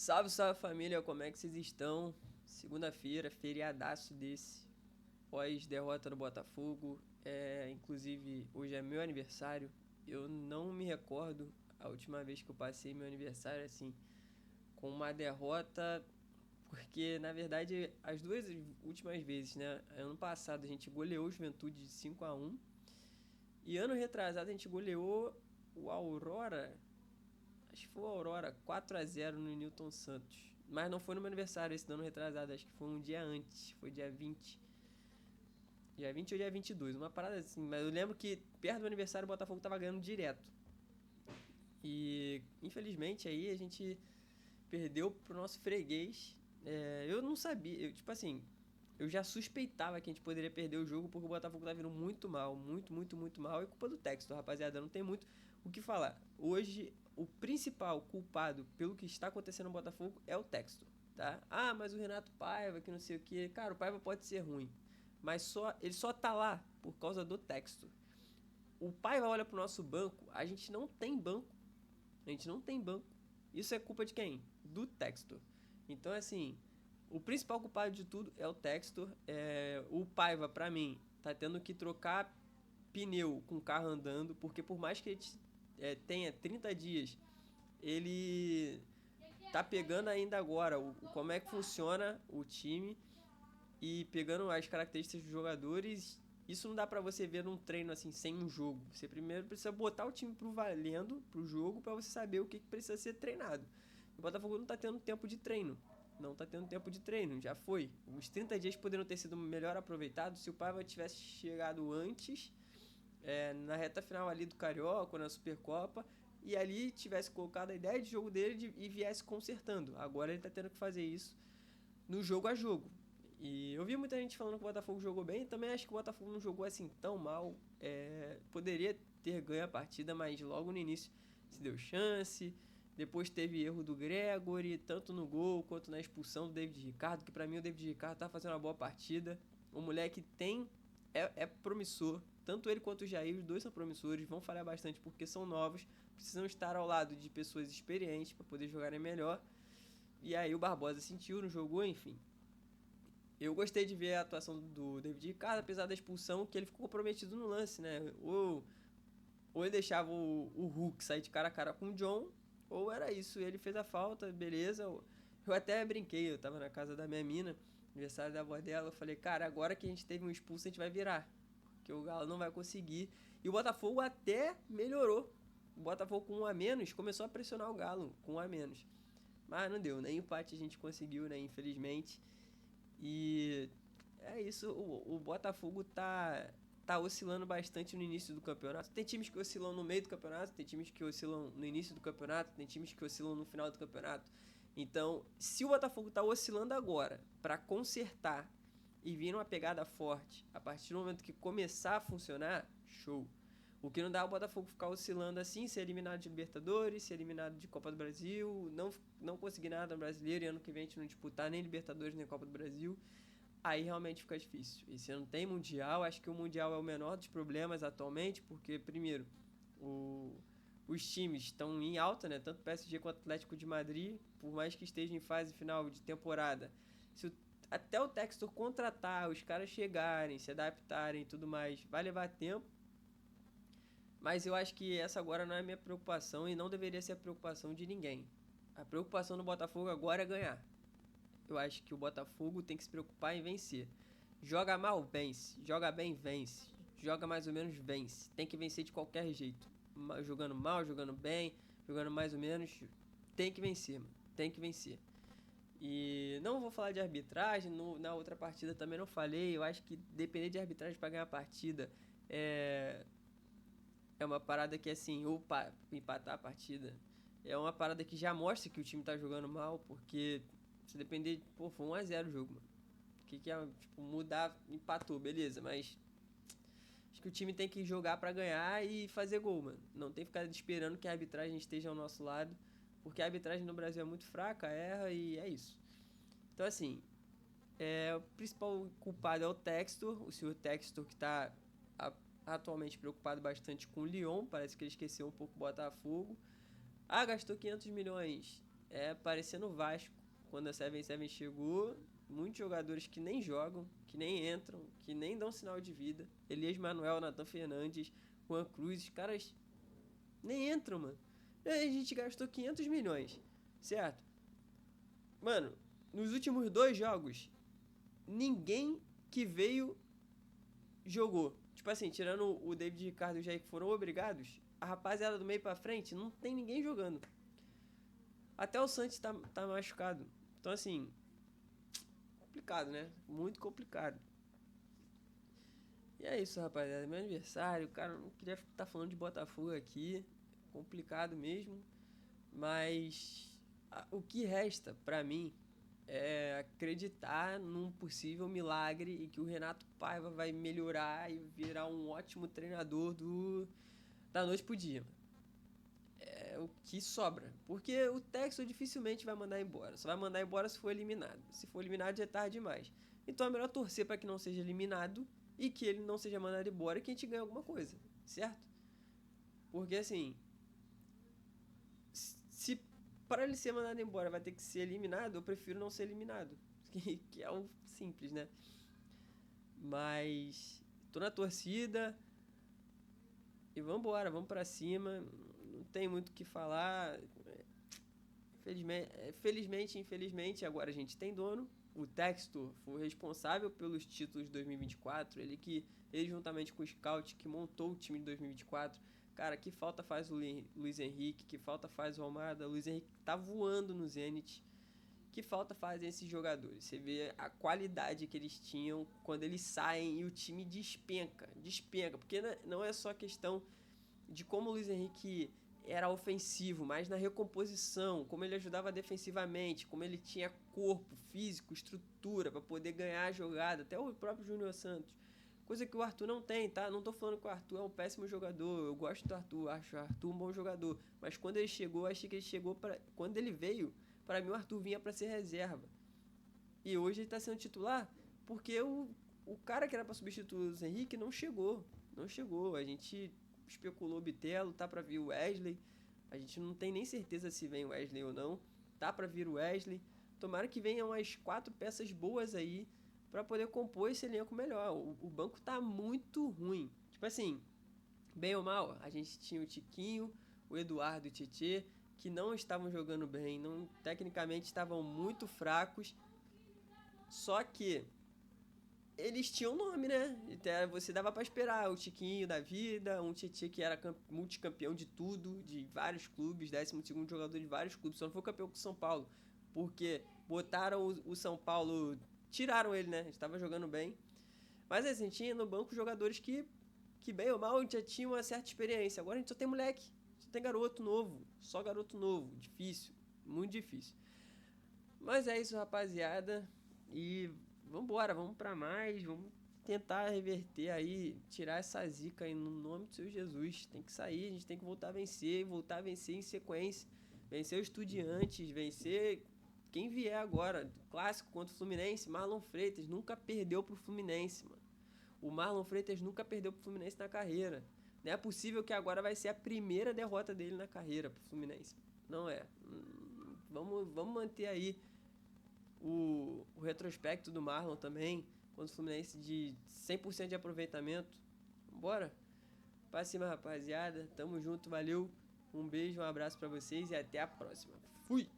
Salve, salve família, como é que vocês estão? Segunda-feira, feriadaço desse, pós-derrota do Botafogo. Inclusive, hoje é meu aniversário. Eu não me recordo a última vez que eu passei meu aniversário assim, com uma derrota, porque na verdade as duas últimas vezes, né? Ano passado a gente goleou o Juventude de 5-1 e ano retrasado a gente goleou o Aurora. Acho que foi o Aurora 4-0 no Newton Santos. Mas não foi no meu aniversário esse ano retrasado, acho que foi um dia antes, foi dia 20. Dia 20 ou dia 22, uma parada assim. Mas eu lembro que perto do aniversário o Botafogo tava ganhando direto. E infelizmente aí a gente perdeu pro nosso freguês. Eu não sabia, tipo assim, eu já suspeitava que a gente poderia perder o jogo porque o Botafogo tá vindo muito mal, muito, muito, muito mal. E culpa do texto, rapaziada, não tem muito o que falar. Hoje, o principal culpado pelo que está acontecendo no Botafogo é o texto, tá? Ah, mas o Renato Paiva, que não sei o que. Cara, o Paiva pode ser ruim, mas ele só tá lá por causa do texto. O Paiva olha pro nosso banco, a gente não tem banco. A gente não tem banco. Isso é culpa de quem? Do Textor. Então, assim, o principal culpado de tudo é o Textor. O Paiva, pra mim, tá tendo que trocar pneu com o carro andando, porque por mais que ele tenha 30 dias, ele tá pegando ainda agora como é que funciona o time e pegando as características dos jogadores. Isso não dá pra você ver num treino assim, sem um jogo. Você primeiro precisa botar o time pro valendo, pro jogo, pra você saber o que precisa ser treinado. O Botafogo não tá tendo tempo de treino. Não tá tendo tempo de treino, já foi. Os 30 dias poderiam ter sido melhor aproveitados se o Paiva tivesse chegado antes, na reta final ali do Carioca, na Supercopa, e ali tivesse colocado a ideia de jogo dele e viesse consertando. Agora ele tá tendo que fazer isso no jogo a jogo. E eu vi muita gente falando que o Botafogo jogou bem, também acho que o Botafogo não jogou assim tão mal. Poderia ter ganho a partida, mas logo no início se deu chance. Depois teve erro do Gregory, tanto no gol quanto na expulsão do David Ricardo, que pra mim o David Ricardo tá fazendo uma boa partida. O moleque é promissor, tanto ele quanto o Jair, os dois são promissores, vão falhar bastante porque são novos, precisam estar ao lado de pessoas experientes para poder jogarem melhor. E aí o Barbosa sentiu, não jogou, enfim. Eu gostei de ver a atuação do David Ricardo, apesar da expulsão, que ele ficou comprometido no lance, né? Ou ele deixava o Hulk sair de cara a cara com o John, ou era isso, ele fez a falta, beleza. Eu até brinquei, eu tava na casa da minha mina, aniversário da avó dela, eu falei, cara, agora que a gente teve um expulso, a gente vai virar. Porque o Galo não vai conseguir. E o Botafogo até melhorou. O Botafogo com um a menos começou a pressionar o Galo com um a menos. Mas não deu, nem empate a gente conseguiu, né? Infelizmente. E é isso, o Botafogo tá oscilando bastante no início do campeonato. Tem times que oscilam no meio do campeonato, tem times que oscilam no início do campeonato, tem times que oscilam no final do campeonato. Então, se o Botafogo tá oscilando agora para consertar e vir uma pegada forte a partir do momento que começar a funcionar, show. O que não dá é o Botafogo ficar oscilando assim, ser eliminado de Libertadores, ser eliminado de Copa do Brasil, não conseguir nada no Brasileiro e ano que vem a gente não disputar nem Libertadores nem Copa do Brasil. Aí realmente fica difícil. Esse ano tem Mundial, acho que o Mundial é o menor dos problemas atualmente, porque, primeiro, os times estão em alta, né? Tanto o PSG quanto o Atlético de Madrid, por mais que esteja em fase final de temporada. Se até o Textor contratar, os caras chegarem, se adaptarem e tudo mais, vai levar tempo. Mas eu acho que essa agora não é a minha preocupação e não deveria ser a preocupação de ninguém. A preocupação do Botafogo agora é ganhar. Eu acho que o Botafogo tem que se preocupar em vencer. Joga mal, vence. Joga bem, vence. Joga mais ou menos, vence. Tem que vencer de qualquer jeito. Jogando mal, jogando bem, jogando mais ou menos. Tem que vencer, mano. Tem que vencer. E não vou falar de arbitragem, na outra partida também não falei. Eu acho que depender de arbitragem para ganhar a partida é uma parada que, assim, ou empatar a partida, é uma parada que já mostra que o time tá jogando mal, porque se depender, pô, foi 1-0 o jogo, mano. O que é, tipo, mudar, empatou, beleza, mas acho que o time tem que jogar pra ganhar e fazer gol, mano. Não tem que ficar esperando que a arbitragem esteja ao nosso lado, porque a arbitragem no Brasil é muito fraca, erra e é isso. Então, assim, o principal culpado é o Textor, o senhor Textor que está atualmente preocupado bastante com o Lyon, parece que ele esqueceu um pouco o Botafogo. Ah, gastou 500 milhões. parecendo o Vasco. Quando a 7-7 chegou, muitos jogadores que nem jogam, que nem entram, que nem dão sinal de vida. Elias Manuel, Nathan Fernandes, Juan Cruz, os caras nem entram, mano. E aí a gente gastou 500 milhões, certo? Mano, nos últimos 2 jogos, ninguém que veio jogou. Tipo assim, tirando o David Ricardo e o Jair que foram obrigados, a rapaziada do meio pra frente não tem ninguém jogando. Até o Santos tá machucado. Então assim, complicado, né? Muito complicado. E é isso, rapaziada. É meu aniversário, cara, não queria estar falando de Botafogo aqui. Complicado mesmo. Mas o que resta pra mim é acreditar num possível milagre e que o Renato Paiva vai melhorar e virar um ótimo treinador da noite pro dia. É o que sobra. Porque o Textor dificilmente vai mandar embora. Só vai mandar embora se for eliminado. Se for eliminado já é tarde demais. Então é melhor torcer para que não seja eliminado e que ele não seja mandado embora e que a gente ganhe alguma coisa. Certo? Porque assim, se para ele ser mandado embora vai ter que ser eliminado, eu prefiro não ser eliminado. Que é o simples, né? Mas tô na torcida e vambora, vamos pra cima. Não tem muito o que falar. Infelizmente, agora a gente tem dono. O Textor foi responsável pelos títulos de 2024. Ele juntamente com o Scout, que montou o time de 2024. Cara, que falta faz o Luiz Henrique, que falta faz o Almada. O Luiz Henrique tá voando no Zenit. Que falta fazem esses jogadores? Você vê a qualidade que eles tinham quando eles saem e o time despenca. Porque não é só questão de como o Luiz Henrique era ofensivo, mas na recomposição, como ele ajudava defensivamente, como ele tinha corpo, físico, estrutura para poder ganhar a jogada, até o próprio Júnior Santos. Coisa que o Arthur não tem, tá? Não tô falando que o Arthur é um péssimo jogador, eu gosto do Arthur, acho o Arthur um bom jogador, mas quando ele chegou, achei que ele chegou para quando ele veio, para mim o Arthur vinha para ser reserva. E hoje ele tá sendo titular porque o cara que era para substituir o Luiz Henrique não chegou. Não chegou. A gente especulou o Bitelo, tá pra vir o Wesley. A gente não tem nem certeza se vem o Wesley ou não. Tá pra vir o Wesley. Tomara que venham umas 4 peças boas aí pra poder compor esse elenco melhor. O banco tá muito ruim. Tipo assim, bem ou mal, a gente tinha o Tiquinho, o Eduardo e o Tietê, que não estavam jogando bem, não, tecnicamente estavam muito fracos. Só que eles tinham nome, né? Então, você dava pra esperar o Tiquinho da vida, um Tietê que era multicampeão de tudo, de vários clubes, 12º jogador de vários clubes, só não foi campeão com o São Paulo, porque botaram o São Paulo, tiraram ele, né? Estava jogando bem. Mas assim, tinha no banco jogadores que bem ou mal já tinham uma certa experiência. Agora a gente só tem moleque, só tem garoto novo, só garoto novo, difícil, muito difícil. Mas é isso, rapaziada, e vambora, vamos pra mais, vamos tentar reverter aí, tirar essa zica aí no nome do Senhor Jesus. Tem que sair, a gente tem que voltar a vencer em sequência. Vencer o Estudiantes, vencer quem vier agora. Clássico contra o Fluminense, Marlon Freitas nunca perdeu pro Fluminense, mano. O Marlon Freitas nunca perdeu pro Fluminense na carreira. Não é possível que agora vai ser a primeira derrota dele na carreira pro Fluminense. Não é. Vamos manter aí o retrospecto do Marlon também, contra o Fluminense de 100% de aproveitamento. Bora? Pra cima, rapaziada. Tamo junto, valeu. Um beijo, um abraço pra vocês e até a próxima. Fui!